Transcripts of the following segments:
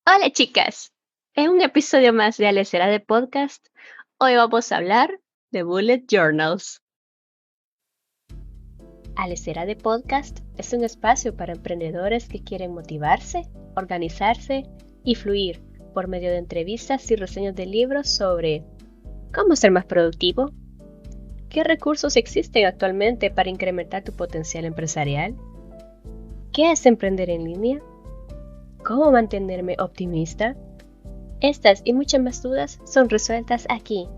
Hola chicas, en un episodio más de Alecera de Podcast, hoy vamos a hablar de Bullet Journals. Alecera de Podcast es un espacio para emprendedores que quieren motivarse, organizarse y fluir por medio de entrevistas y reseñas de libros sobre cómo ser más productivo, qué recursos existen actualmente para incrementar tu potencial empresarial, qué es emprender en línea, cómo mantenerme optimista. Estas y muchas más dudas son resueltas aquí.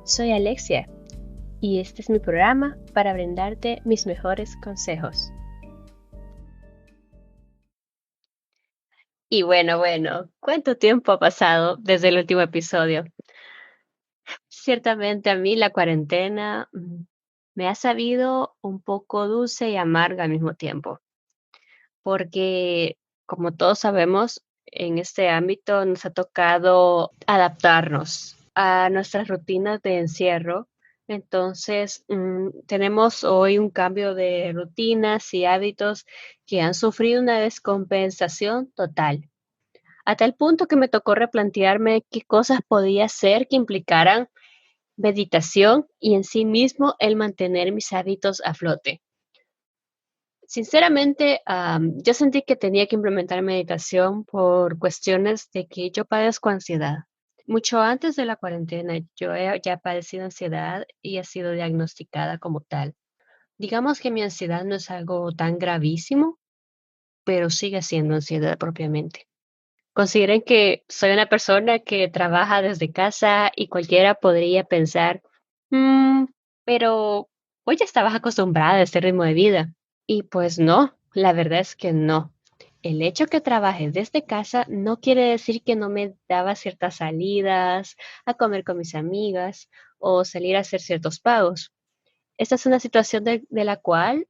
Soy Alexia y este es mi programa para brindarte mis mejores consejos. Y bueno, ¿cuánto tiempo ha pasado desde el último episodio? Ciertamente a mí la cuarentena me ha sabido un poco dulce y amarga al mismo tiempo, porque como todos sabemos, en este ámbito nos ha tocado adaptarnos a nuestras rutinas de encierro. Entonces, tenemos hoy un cambio de rutinas y hábitos que han sufrido una descompensación total, a tal punto que me tocó replantearme qué cosas podía hacer que implicaran meditación y en sí mismo el mantener mis hábitos a flote. Sinceramente, yo sentí que tenía que implementar meditación por cuestiones de que yo padezco ansiedad. Mucho antes de la cuarentena, yo he ya padecido ansiedad y he sido diagnosticada como tal. Digamos que mi ansiedad no es algo tan gravísimo, pero sigue siendo ansiedad propiamente. Consideren que soy una persona que trabaja desde casa y cualquiera podría pensar, "Mm, pero hoy ya estabas acostumbrada a este ritmo de vida". Y pues no, la verdad es que no. El hecho que trabaje desde casa no quiere decir que no me daba ciertas salidas, a comer con mis amigas o salir a hacer ciertos pagos. Esta es una situación de la cual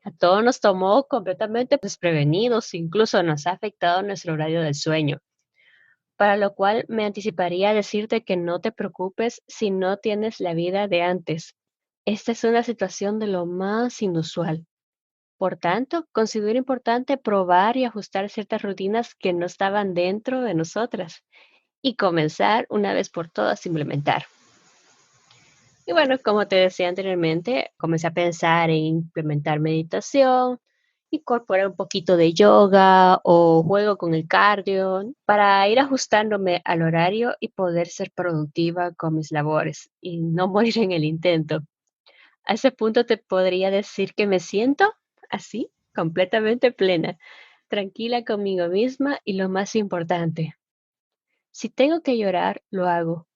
a todos nos tomó completamente desprevenidos, incluso nos ha afectado nuestro horario del sueño, para lo cual me anticiparía a decirte que no te preocupes si no tienes la vida de antes. Esta es una situación de lo más inusual. Por tanto, considero importante probar y ajustar ciertas rutinas que no estaban dentro de nosotras y comenzar una vez por todas a implementar. Y bueno, como te decía anteriormente, comencé a pensar en implementar meditación, incorporar un poquito de yoga o juego con el cardio para ir ajustándome al horario y poder ser productiva con mis labores y no morir en el intento. A ese punto te podría decir que me siento así, completamente plena, tranquila conmigo misma y lo más importante, si tengo que llorar, lo hago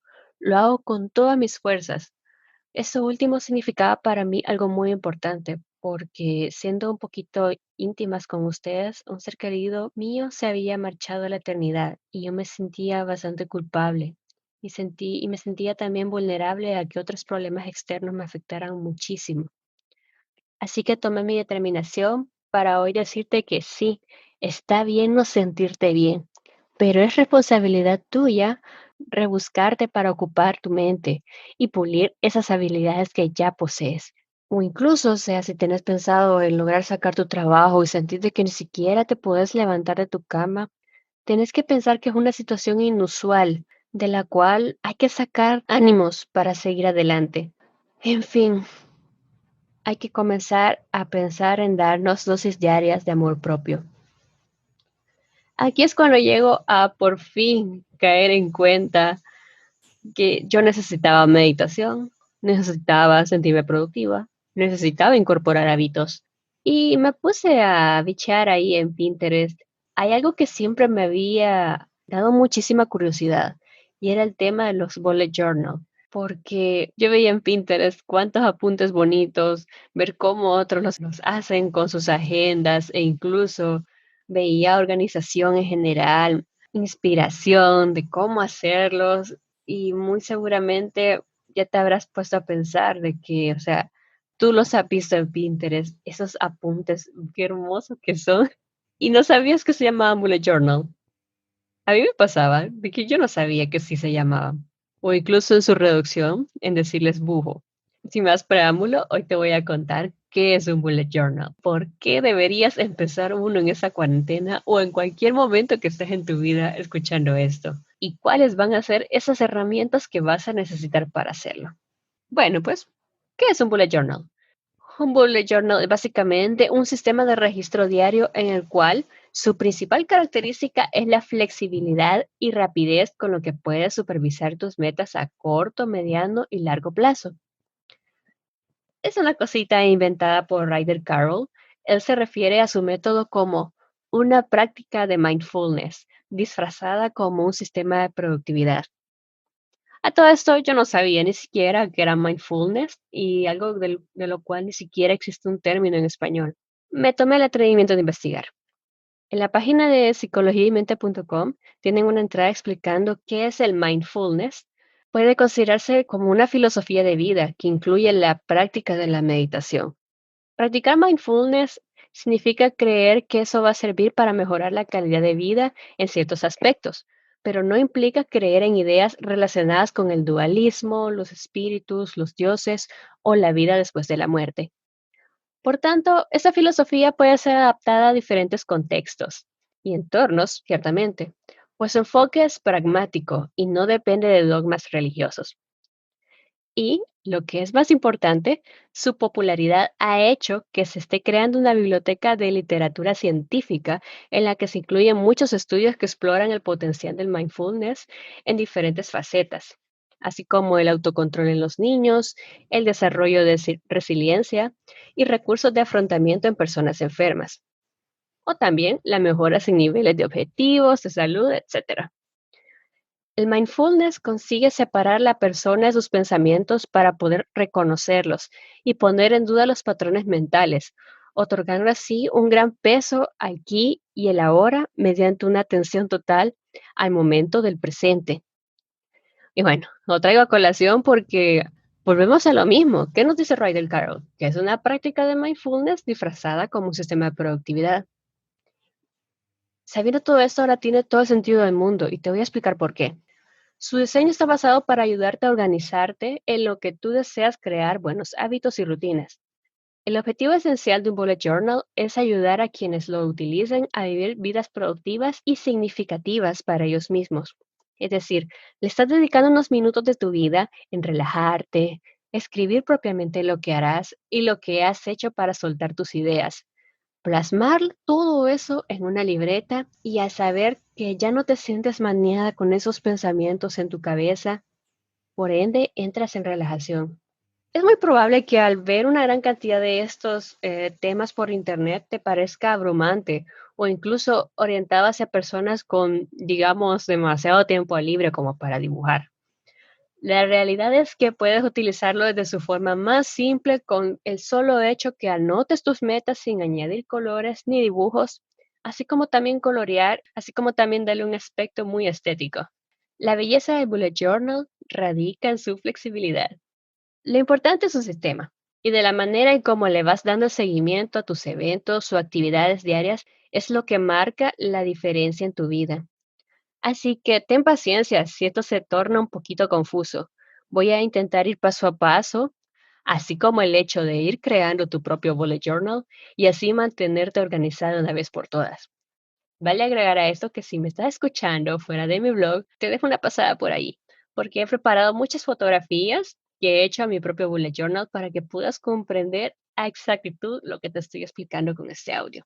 con todas mis fuerzas. Eso último significaba para mí algo muy importante, porque siendo un poquito íntimas con ustedes, un ser querido mío se había marchado a la eternidad y yo me sentía bastante culpable y me sentía también vulnerable a que otros problemas externos me afectaran muchísimo. Así que tomé mi determinación para hoy decirte que sí, está bien no sentirte bien, pero es responsabilidad tuya rebuscarte para ocupar tu mente y pulir esas habilidades que ya posees. O incluso, o sea, si tienes pensado en lograr sacar tu trabajo y sentirte que ni siquiera te puedes levantar de tu cama, tienes que pensar que es una situación inusual de la cual hay que sacar ánimos para seguir adelante. En fin, hay que comenzar a pensar en darnos dosis diarias de amor propio. Aquí es cuando llego a por fin caer en cuenta que yo necesitaba meditación, necesitaba sentirme productiva, necesitaba incorporar hábitos. Y me puse a bichear ahí en Pinterest. Hay algo que siempre me había dado muchísima curiosidad y era el tema de los bullet journal, porque yo veía en Pinterest cuántos apuntes bonitos, ver cómo otros los hacen con sus agendas e incluso veía organización en general, inspiración de cómo hacerlos y muy seguramente ya te habrás puesto a pensar de que, o sea, tú los has visto en Pinterest, esos apuntes, qué hermosos que son, y no sabías que se llamaban bullet journal. A mí me pasaba de que yo no sabía que sí se llamaban, o incluso en su reducción, en decirles bujo. Sin más preámbulo, hoy te voy a contar qué es un bullet journal, por qué deberías empezar uno en esa cuarentena o en cualquier momento que estés en tu vida escuchando esto, y cuáles van a ser esas herramientas que vas a necesitar para hacerlo. Bueno, pues, ¿qué es un bullet journal? Un bullet journal es básicamente un sistema de registro diario en el cual su principal característica es la flexibilidad y rapidez con lo que puedes supervisar tus metas a corto, mediano y largo plazo. Es una cosita inventada por Ryder Carroll. Él se refiere a su método como una práctica de mindfulness, disfrazada como un sistema de productividad. A todo esto yo no sabía ni siquiera que era mindfulness y algo de lo cual ni siquiera existe un término en español. Me tomé el atrevimiento de investigar. En la página de psicologiaymente.com tienen una entrada explicando qué es el mindfulness. Puede considerarse como una filosofía de vida que incluye la práctica de la meditación. Practicar mindfulness significa creer que eso va a servir para mejorar la calidad de vida en ciertos aspectos, pero no implica creer en ideas relacionadas con el dualismo, los espíritus, los dioses o la vida después de la muerte. Por tanto, esa filosofía puede ser adaptada a diferentes contextos y entornos, ciertamente, pues su enfoque es pragmático y no depende de dogmas religiosos. Y, lo que es más importante, su popularidad ha hecho que se esté creando una biblioteca de literatura científica en la que se incluyen muchos estudios que exploran el potencial del mindfulness en diferentes facetas, así como el autocontrol en los niños, el desarrollo de resiliencia y recursos de afrontamiento en personas enfermas, o también la mejora en niveles de objetivos, de salud, etc. El mindfulness consigue separar la persona de sus pensamientos para poder reconocerlos y poner en duda los patrones mentales, otorgando así un gran peso aquí y el ahora mediante una atención total al momento del presente. Y bueno, lo traigo a colación porque volvemos a lo mismo. ¿Qué nos dice Ryder Carroll? Que es una práctica de mindfulness disfrazada como un sistema de productividad. Sabiendo todo esto ahora tiene todo el sentido del mundo y te voy a explicar por qué. Su diseño está basado para ayudarte a organizarte en lo que tú deseas crear buenos hábitos y rutinas. El objetivo esencial de un bullet journal es ayudar a quienes lo utilicen a vivir vidas productivas y significativas para ellos mismos. Es decir, le estás dedicando unos minutos de tu vida en relajarte, escribir propiamente lo que harás y lo que has hecho para soltar tus ideas. Plasmar todo eso en una libreta y al saber que ya no te sientes maniada con esos pensamientos en tu cabeza, por ende entras en relajación. Es muy probable que al ver una gran cantidad de estos temas por internet te parezca abrumante o incluso orientado hacia personas con, digamos, demasiado tiempo libre como para dibujar. La realidad es que puedes utilizarlo desde su forma más simple con el solo hecho que anotes tus metas sin añadir colores ni dibujos, así como también colorear, así como también darle un aspecto muy estético. La belleza del bullet journal radica en su flexibilidad. Lo importante es su sistema y de la manera en cómo le vas dando seguimiento a tus eventos o actividades diarias es lo que marca la diferencia en tu vida. Así que ten paciencia si esto se torna un poquito confuso. Voy a intentar ir paso a paso, así como el hecho de ir creando tu propio bullet journal y así mantenerte organizado una vez por todas. Vale agregar a esto que si me estás escuchando fuera de mi blog, te dejo una pasada por ahí, porque he preparado muchas fotografías que he hecho a mi propio bullet journal para que puedas comprender a exactitud lo que te estoy explicando con este audio.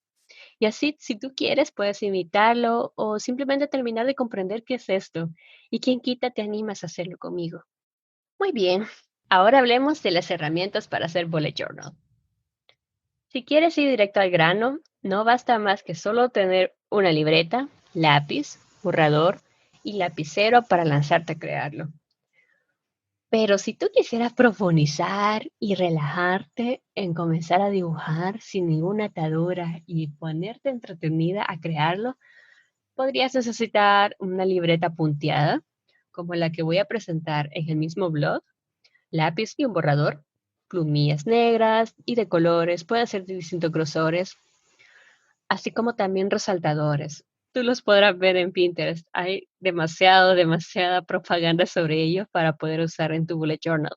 Y así, si tú quieres, puedes imitarlo o simplemente terminar de comprender qué es esto. Y quien quita te animas a hacerlo conmigo. Muy bien, ahora hablemos de las herramientas para hacer bullet journal. Si quieres ir directo al grano, no basta más que solo tener una libreta, lápiz, borrador y lapicero para lanzarte a crearlo. Pero si tú quisieras profundizar y relajarte en comenzar a dibujar sin ninguna atadura y ponerte entretenida a crearlo, podrías necesitar una libreta punteada, como la que voy a presentar en el mismo blog, lápiz y un borrador, plumillas negras y de colores, pueden ser de distintos grosores, así como también resaltadores. Tú los podrás ver en Pinterest. Hay demasiada propaganda sobre ellos para poder usar en tu bullet journal.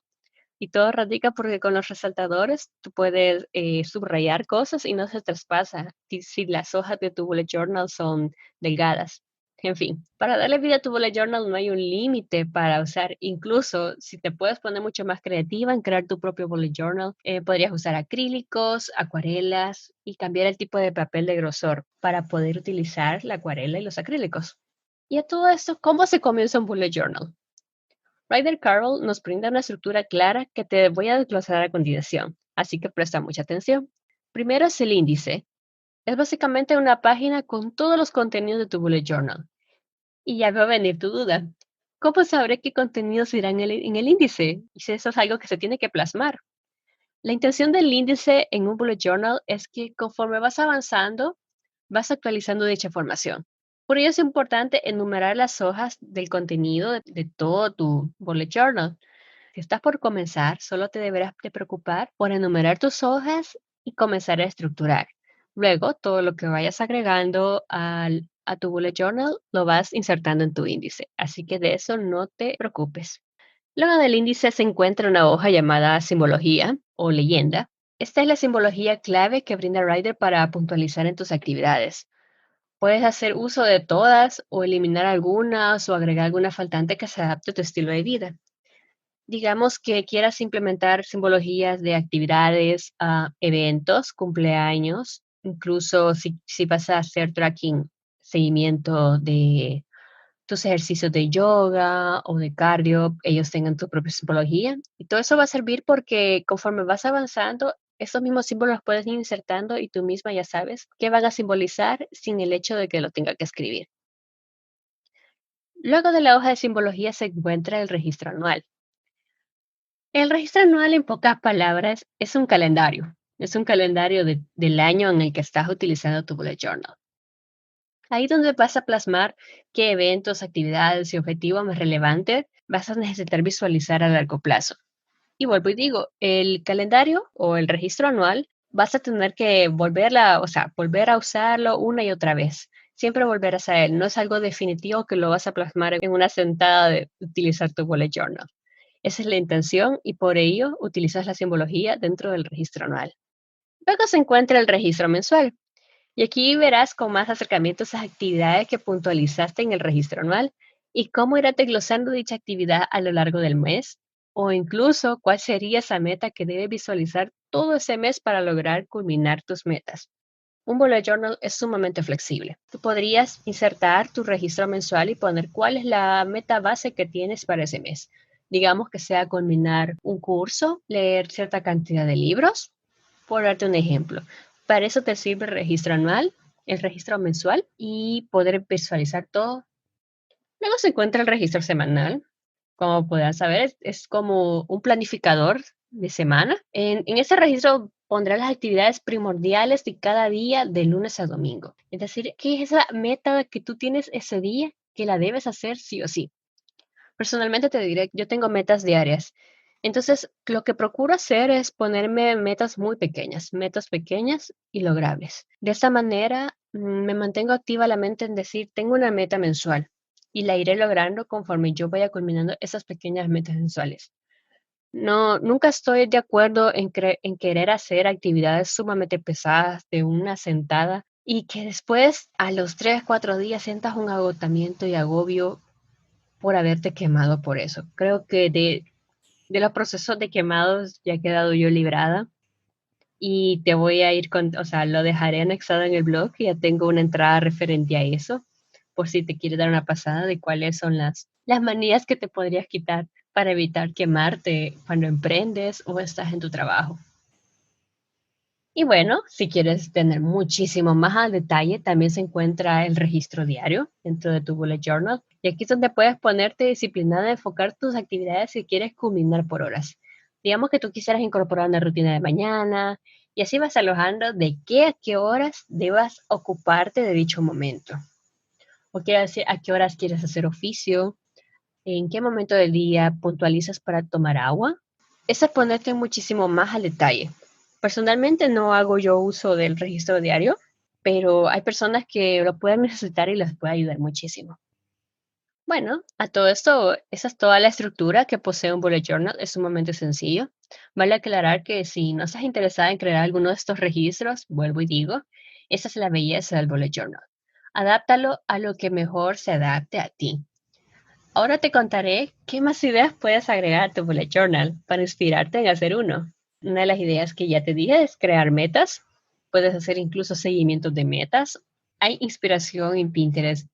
Y todo radica porque con los resaltadores tú puedes subrayar cosas y no se traspasa si las hojas de tu bullet journal son delgadas. En fin, para darle vida a tu bullet journal no hay un límite para usar. Incluso si te puedes poner mucho más creativa en crear tu propio bullet journal, podrías usar acrílicos, acuarelas y cambiar el tipo de papel de grosor para poder utilizar la acuarela y los acrílicos. Y a todo esto, ¿cómo se comienza un bullet journal? Ryder Carroll nos brinda una estructura clara que te voy a desglosar a continuación, así que presta mucha atención. Primero es el índice. Es básicamente una página con todos los contenidos de tu bullet journal. Y ya va a venir tu duda. ¿Cómo sabré qué contenidos irán en el índice? Y si eso es algo que se tiene que plasmar. La intención del índice en un bullet journal es que conforme vas avanzando, vas actualizando dicha información. Por ello es importante enumerar las hojas del contenido de todo tu bullet journal. Si estás por comenzar, solo te deberás de preocupar por enumerar tus hojas y comenzar a estructurar. Luego, todo lo que vayas agregando a tu bullet journal lo vas insertando en tu índice, así que de eso no te preocupes. Luego del índice se encuentra una hoja llamada simbología o leyenda. Esta es la simbología clave que brinda Writer para puntualizar en tus actividades. Puedes hacer uso de todas o eliminar algunas o agregar alguna faltante que se adapte a tu estilo de vida. Digamos que quieras implementar simbologías de actividades, eventos, cumpleaños, incluso si vas a hacer tracking, seguimiento de tus ejercicios de yoga o de cardio, ellos tengan tu propia simbología. Y todo eso va a servir porque conforme vas avanzando, esos mismos símbolos los puedes ir insertando y tú misma ya sabes qué van a simbolizar sin el hecho de que lo tenga que escribir. Luego de la hoja de simbología se encuentra el registro anual. El registro anual, en pocas palabras, es un calendario. Es un calendario del año en el que estás utilizando tu bullet journal. Ahí donde vas a plasmar qué eventos, actividades y objetivos más relevantes vas a necesitar visualizar a largo plazo. Y vuelvo y digo, el calendario o el registro anual vas a tener que volver a usarlo una y otra vez. Siempre volverás a él. No es algo definitivo que lo vas a plasmar en una sentada de utilizar tu bullet journal. Esa es la intención y por ello utilizas la simbología dentro del registro anual. Luego se encuentra el registro mensual. Y aquí verás con más acercamientos las actividades que puntualizaste en el registro anual y cómo irás desglosando dicha actividad a lo largo del mes o incluso cuál sería esa meta que debes visualizar todo ese mes para lograr culminar tus metas. Un bullet journal es sumamente flexible. Tú podrías insertar tu registro mensual y poner cuál es la meta base que tienes para ese mes. Digamos que sea culminar un curso, leer cierta cantidad de libros, por darte un ejemplo. Para eso te sirve el registro anual, el registro mensual y poder visualizar todo. Luego se encuentra el registro semanal. Como podrás saber, es como un planificador de semana. En ese registro pondrás las actividades primordiales de cada día de lunes a domingo. Es decir, ¿qué es esa meta que tú tienes ese día que la debes hacer sí o sí? Personalmente te diré, yo tengo metas diarias. Entonces, lo que procuro hacer es ponerme metas pequeñas y logrables. De esta manera, me mantengo activa la mente en decir, tengo una meta mensual y la iré logrando conforme yo vaya culminando esas pequeñas metas mensuales. No, nunca estoy de acuerdo en querer hacer actividades sumamente pesadas de una sentada y que después, a los 3, 4 días, sientas un agotamiento y agobio por haberte quemado por eso. Creo que de los procesos de quemados ya he quedado yo librada y te voy a ir con, o sea, lo dejaré anexado en el blog y ya tengo una entrada referente a eso, por si te quieres dar una pasada de cuáles son las manías que te podrías quitar para evitar quemarte cuando emprendes o estás en tu trabajo. Y bueno, si quieres tener muchísimo más al detalle, también se encuentra el registro diario dentro de tu bullet journal. Y aquí es donde puedes ponerte disciplinada a enfocar tus actividades si quieres culminar por horas. Digamos que tú quisieras incorporar una rutina de mañana y así vas alojando de qué a qué horas debas ocuparte de dicho momento. O quiere decir a qué horas quieres hacer oficio, en qué momento del día puntualizas para tomar agua. Eso es ponerte muchísimo más al detalle. Personalmente no hago yo uso del registro diario, pero hay personas que lo pueden necesitar y les puede ayudar muchísimo. Bueno, a todo esto, esa es toda la estructura que posee un bullet journal. Es sumamente sencillo. Vale aclarar que si no estás interesada en crear alguno de estos registros, vuelvo y digo, esa es la belleza del bullet journal. Adáptalo a lo que mejor se adapte a ti. Ahora te contaré qué más ideas puedes agregar a tu bullet journal para inspirarte en hacer uno. Una de las ideas que ya te dije es crear metas. Puedes hacer incluso seguimientos de metas. Hay inspiración en Pinterest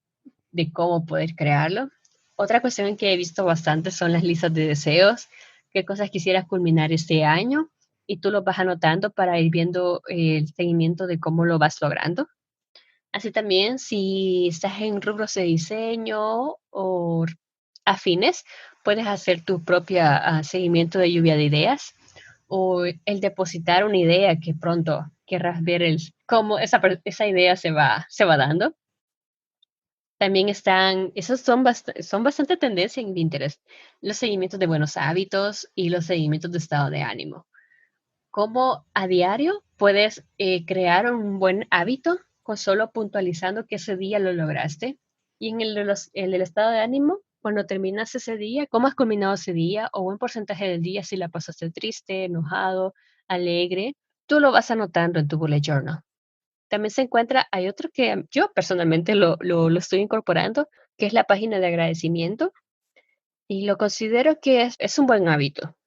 de cómo poder crearlo. Otra cuestión que he visto bastante son las listas de deseos, qué cosas quisieras culminar este año y tú lo vas anotando para ir viendo el seguimiento de cómo lo vas logrando. Así también, si estás en rubros de diseño o afines, puedes hacer tu propia seguimiento de lluvia de ideas o el depositar una idea que pronto querrás ver cómo esa idea se va dando. También están, esos son bastante tendencia en Pinterest, los seguimientos de buenos hábitos y los seguimientos de estado de ánimo. Cómo a diario puedes crear un buen hábito con solo puntualizando que ese día lo lograste. Y en el estado de ánimo, cuando terminas ese día, cómo has culminado ese día o buen porcentaje del día, si la pasaste triste, enojado, alegre, tú lo vas anotando en tu bullet journal. También se encuentra, hay otro que yo personalmente lo estoy incorporando, que es la página de agradecimiento, y lo considero que es un buen hábito,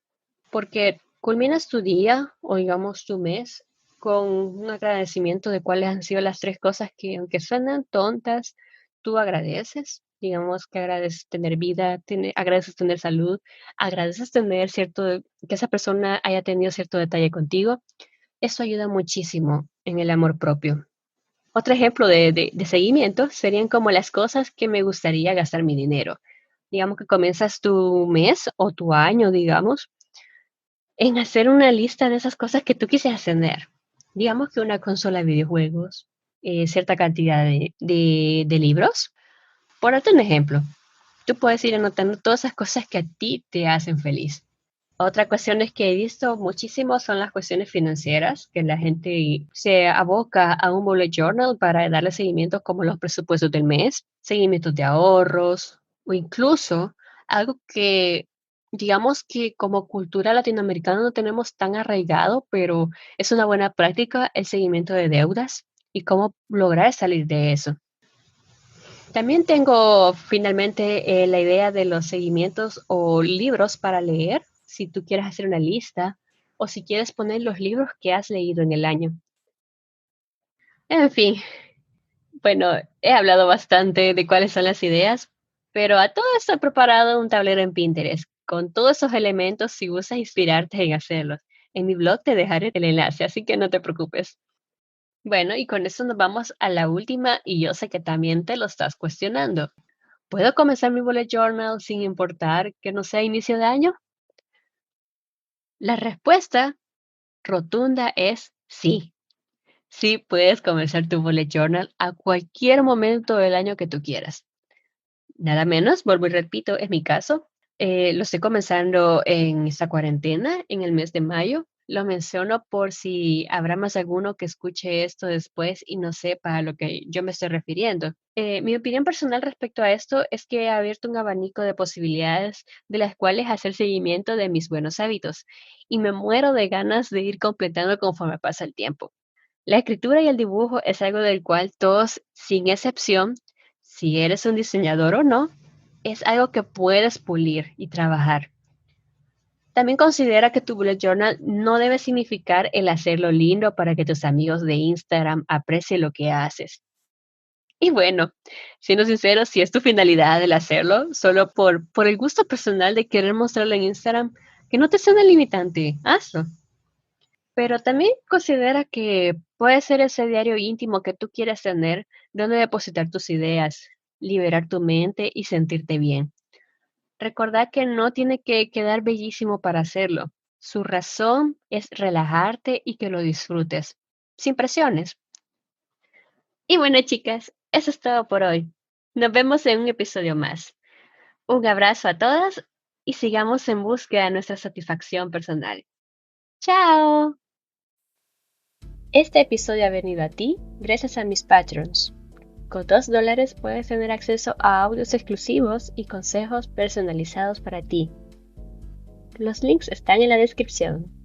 porque culminas tu día o digamos tu mes con un agradecimiento de cuáles han sido las tres cosas que, aunque suenan tontas, tú agradeces. Digamos que agradeces tener vida, agradeces tener salud, agradeces tener que esa persona haya tenido cierto detalle contigo. Eso ayuda muchísimo en el amor propio. Otro ejemplo de seguimiento serían como las cosas que me gustaría gastar mi dinero. Digamos que comienzas tu mes o tu año, digamos, en hacer una lista de esas cosas que tú quisieras tener. Digamos que una consola de videojuegos, cierta cantidad de libros. Por darte un ejemplo, tú puedes ir anotando todas esas cosas que a ti te hacen feliz. Otra cuestión es que he visto muchísimo son las cuestiones financieras, que la gente se aboca a un bullet journal para darle seguimiento como los presupuestos del mes, seguimientos de ahorros o incluso algo que digamos que como cultura latinoamericana no tenemos tan arraigado, pero es una buena práctica el seguimiento de deudas y cómo lograr salir de eso. También tengo finalmente la idea de los seguimientos o libros para leer, si tú quieres hacer una lista o si quieres poner los libros que has leído en el año. En fin, bueno, he hablado bastante de cuáles son las ideas, pero a todo esto he preparado un tablero en Pinterest con todos esos elementos si gustas inspirarte en hacerlos. En mi blog te dejaré el enlace, así que no te preocupes. Bueno, y con eso nos vamos a la última y yo sé que también te lo estás cuestionando. ¿Puedo comenzar mi bullet journal sin importar que no sea inicio de año? La respuesta rotunda es sí. Sí, puedes comenzar tu bullet journal a cualquier momento del año que tú quieras. Nada menos, vuelvo y repito, es mi caso. Lo estoy comenzando en esta cuarentena, en el mes de mayo. Lo menciono por si habrá más alguno que escuche esto después y no sepa a lo que yo me estoy refiriendo. Mi opinión personal respecto a esto es que he abierto un abanico de posibilidades de las cuales hacer seguimiento de mis buenos hábitos y me muero de ganas de ir completando conforme pasa el tiempo. La escritura y el dibujo es algo del cual todos, sin excepción, si eres un diseñador o no, es algo que puedes pulir y trabajar. También considera que tu bullet journal no debe significar el hacerlo lindo para que tus amigos de Instagram aprecien lo que haces. Y bueno, siendo sincero, si es tu finalidad el hacerlo, solo por el gusto personal de querer mostrarlo en Instagram, que no te sea una limitante, hazlo. Pero también considera que puede ser ese diario íntimo que tú quieres tener, donde depositar tus ideas, liberar tu mente y sentirte bien. Recordad que no tiene que quedar bellísimo para hacerlo. Su razón es relajarte y que lo disfrutes, sin presiones. Y bueno, chicas, eso es todo por hoy. Nos vemos en un episodio más. Un abrazo a todas y sigamos en búsqueda de nuestra satisfacción personal. ¡Chao! Este episodio ha venido a ti gracias a mis patrons. Con $2 puedes tener acceso a audios exclusivos y consejos personalizados para ti. Los links están en la descripción.